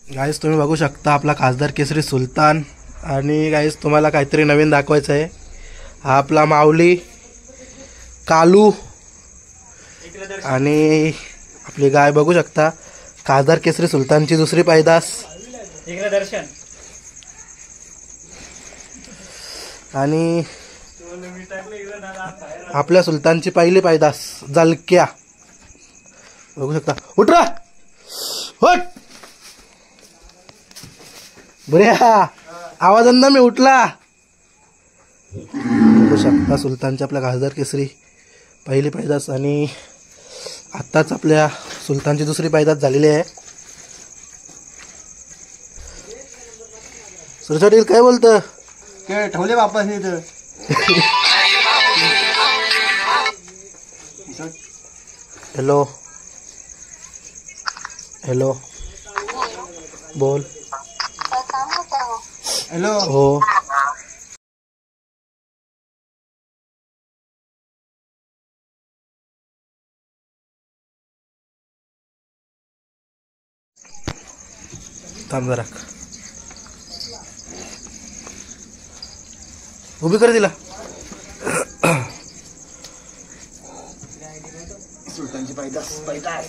Guys तुम्ही बघू शकता आपला खासदार केसरी सुलतान. आणि गाईस तुम्हाला काहीतरी नवीन दाखवायचं आहे. हा आपला माऊली कालू आणि आपली गाय बघू शकता. खासदार केसरी सुलतानची दुसरी पैदास दर्शन आणि आपल्या सुलतानची पहिली पैदास जलक्या बघू शकता. उठरा उठ बऱ्या आवाजांना मी उठला. बघू शकता सुलतानच्या आपल्या खासदार केसरी पहिली पैदास आणि आत्ताच आपल्या सुलतानची दुसरी पैदास झालेली आहे. सुरसाटील काय बोलतं काय ठेवले वापस इथं. हॅलो हॅलो बोल. हॅलो हो थांब जरा उभी कर दिला. सुलतानची पैदास पैदास.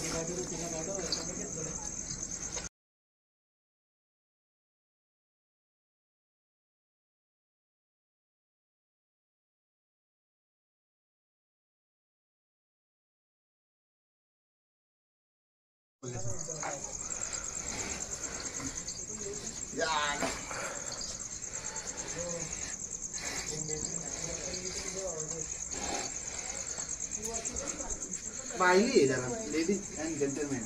पाहिली जरा लेडीज अँड जेंटलमॅन.